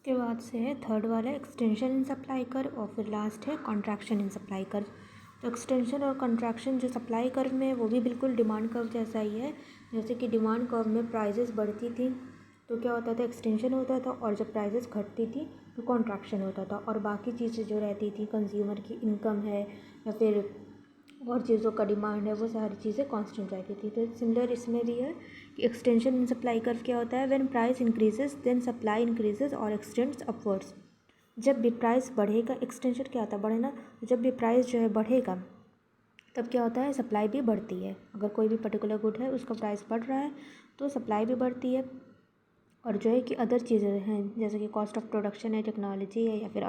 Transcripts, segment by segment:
उसके बाद से है थर्ड वाला एक्सटेंशन इन सप्लाई कर्व और फिर लास्ट है कॉन्ट्रैक्शन इन सप्लाई कर्व। तो एक्सटेंशन और कॉन्ट्रैक्शन जो सप्लाई कर्व में है वो भी बिल्कुल डिमांड कर्व जैसा ही है। जैसे कि डिमांड कर्व में प्राइजेस बढ़ती थी तो क्या होता था, एक्सटेंशन होता था, और जब प्राइजेस घटती थी तो कॉन्ट्रैक्शन होता था, और बाकी चीज़ें जो रहती थी, कंज्यूमर की इनकम है या फिर और चीज़ों का डिमांड है, वो सारी चीज़ें कांस्टेंट रहती थी। तो सिमिलर इसमें भी है कि एक्सटेंशन इन सप्लाई कर्व क्या होता है, when price increases then supply increases और एक्सटेंड्स अपवर्ड्स। जब भी प्राइस बढ़ेगा, एक्सटेंशन क्या होता है, बढ़ना, जब भी प्राइस जो है बढ़ेगा तब क्या होता है, सप्लाई भी बढ़ती है। अगर कोई भी पर्टिकुलर गुड है उसका प्राइस बढ़ रहा है तो सप्लाई भी बढ़ती है, और जो है कि अदर चीज़ें हैं जैसे कि कॉस्ट ऑफ प्रोडक्शन है, टेक्नोलॉजी है, या फिर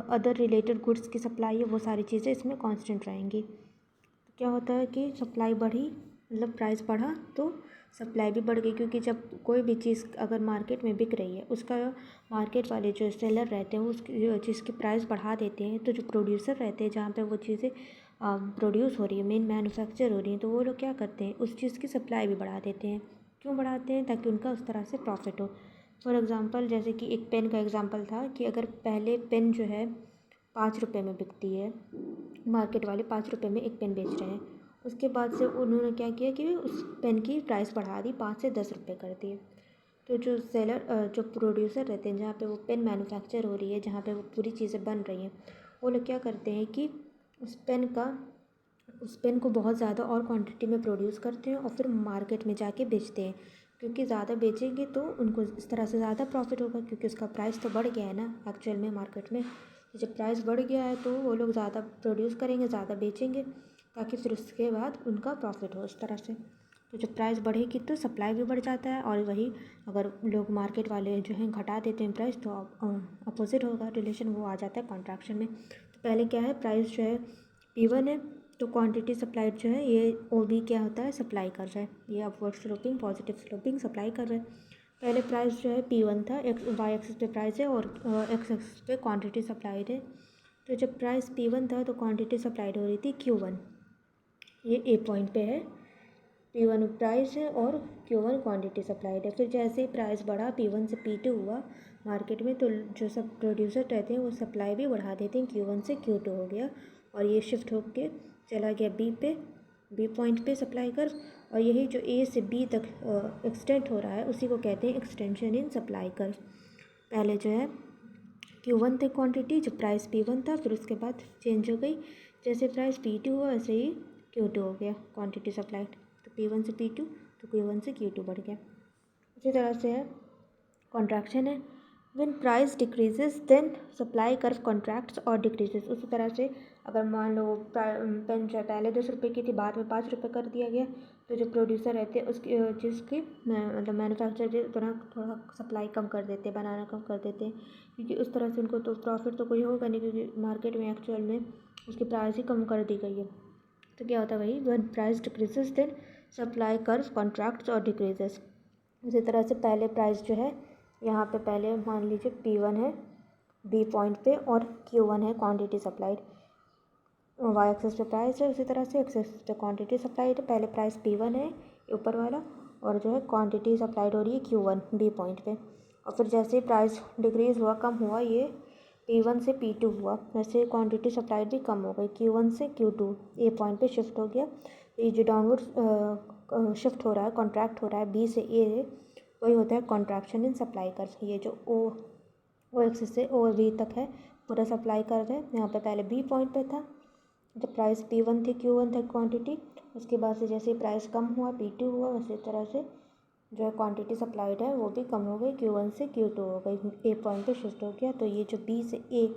अदर रिलेटेड गुड्स की सप्लाई है, वो सारी चीज़ें इसमें कांस्टेंट रहेंगी। तो क्या होता है कि सप्लाई बढ़ी मतलब प्राइस बढ़ा तो सप्लाई भी बढ़ गई, क्योंकि जब कोई भी चीज़ अगर मार्केट में बिक रही है, उसका मार्केट वाले जो सेलर रहते हैं उसकी चीज़ की प्राइस बढ़ा देते हैं, तो जो प्रोड्यूसर रहते हैं जहाँ पे वो चीज़ें प्रोड्यूस हो रही है, मेन मैन्युफैक्चर हो रही है, तो वो लोग क्या करते हैं, उस चीज़ की सप्लाई भी बढ़ा देते हैं। क्यों बढ़ाते हैं, ताकि उनका उस तरह से प्रॉफिट हो। फॉर एग्ज़ाम्पल जैसे कि एक पेन का एग्ज़ाम्पल था कि अगर पहले पेन जो है 5 रुपये में बिकती है, मार्केट वाले 5 रुपये में एक पेन बेच रहे हैं, उसके बाद से उन्होंने क्या किया कि उस पेन की प्राइस बढ़ा दी, 5 से 10 रुपये कर दिए। तो जो सेलर जो प्रोड्यूसर रहते हैं जहाँ पे वो पेन मैन्युफैक्चर हो रही है, जहाँ पे वो पूरी चीज़ें बन रही हैं, वो लोग क्या करते हैं कि उस पेन को बहुत ज़्यादा और क्वांटिटी में प्रोड्यूस करते हैं और फिर मार्केट में जाके बेचते हैं, क्योंकि ज़्यादा बेचेंगे तो उनको इस तरह से ज़्यादा प्रॉफिट होगा, क्योंकि उसका प्राइस तो बढ़ गया है ना एक्चुअल में मार्केट में। तो जब प्राइस बढ़ गया है तो वो लोग ज़्यादा प्रोड्यूस करेंगे, ज़्यादा बेचेंगे, ताकि फिर उसके बाद उनका प्रॉफिट हो इस तरह से। तो जब प्राइस बढ़ेगी तो सप्लाई भी बढ़ जाता है, और वही अगर लोग मार्केट वाले जो हैं घटा देते हैं प्राइस तो अपोजिट होगा, रिलेशन वो आ जाता है कॉन्ट्रैक्शन में। तो पहले क्या है, प्राइस जो है P1 है, तो क्वांटिटी सप्लाइड जो है ये OB क्या होता है, सप्लाई कर रहा है, ये upward sloping positive sloping supply कर रहा है। पहले प्राइस जो है P1 था, y एक्सिस पे प्राइस है और x एक्सिस पे क्वांटिटी सप्लाइड है। तो जब प्राइस P1 था तो क्वांटिटी सप्लाइड हो रही थी Q1, ये A पॉइंट पे है, P1 प्राइस है और Q1 क्वांटिटी सप्लाइड है। फिर जैसे ही प्राइस बढ़ा, P1 से P2 हुआ मार्केट में, तो जो सब प्रोड्यूसर रहते हैं वो सप्लाई भी बढ़ा देते हैं, Q1 से Q2 हो गया, और ये शिफ्ट होके चला गया B पॉइंट पे सप्लाई कर्व, और यही जो A से B तक एक्सटेंड हो रहा है उसी को कहते हैं एक्सटेंशन इन सप्लाई कर्व। पहले जो है Q1 थे क्वांटिटी, जब प्राइस P1 था, फिर उसके बाद चेंज हो गई, जैसे प्राइस P2 हुआ वैसे ही Q2 हो गया क्वांटिटी सप्लाइड। तो P1 से P2 तो Q1 से Q2 बढ़ गया। इसी तरह से है कॉन्ट्रैक्शन है, when price decreases then supply curve contracts और डिक्रीजेस। उसी तरह से अगर मान लो पेन जो पहले 10 रुपये की थी, बाद में 5 रुपये कर दिया गया, तो जो प्रोड्यूसर रहते हैं उसकी जिसकी मतलब मैन्युफैक्चर थोड़ा सप्लाई कम कर देते हैं, बनाना कम कर देते हैं, क्योंकि उस तरह से उनको तो प्रॉफिट तो कोई होगा नहीं, क्योंकि मार्केट में एक्चुअल में उसकी प्राइस ही कम कर दी गई है। तो क्या होता है वही, when price decreases then supply curve contracts और डिक्रीजेस। उसी तरह से पहले प्राइस जो है यहाँ पे पहले मान लीजिए P1 है B पॉइंट पे और Q1 है क्वांटिटी सप्लाइड, y एक्सिस पे प्राइस है, उसी तरह से x एक्सिस पे क्वांटिटी सप्लाइड है। पहले प्राइस P1 है ऊपर वाला, और जो है क्वांटिटी सप्लाइड हो रही है Q1 B पॉइंट पे, और फिर जैसे ही प्राइस डिक्रीज़ हुआ, कम हुआ, ये P1 से P2 हुआ, वैसे क्वांटिटी सप्लाइड भी कम हो गई, Q1 से Q2 A पॉइंट पे शिफ्ट हो गया। ये जो डाउनवर्ड शिफ्ट हो रहा है, कॉन्ट्रैक्ट हो रहा है B से A, वही होता है कॉन्ट्रैक्शन इन सप्लाई कर्व। ये जो O एक्सिस से OB तक है पूरा सप्लाई कर्व है। यहाँ पे पहले B पॉइंट पे था जब प्राइस P1 थी, Q1 था क्वांटिटी, उसके बाद से जैसे प्राइस कम हुआ P2 हुआ, उसी तरह से जो है क्वांटिटी सप्लाइड है वो भी कम हो गई, Q1 से Q2 हो गई, A पॉइंट पे शिफ्ट हो गया। तो ये जो B से A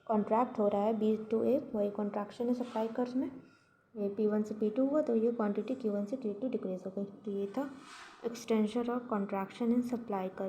कॉन्ट्रैक्ट हो रहा है, B to A, वही कॉन्ट्रैक्शन है सप्लाई कर्व में। ये P1 से P2 हुआ तो ये क्वांटिटी Q1 से Q2 डिक्रीज़ हो गई। तो ये था एक्सटेंशन और कॉन्ट्रैक्शन इन सप्लाई कर्व।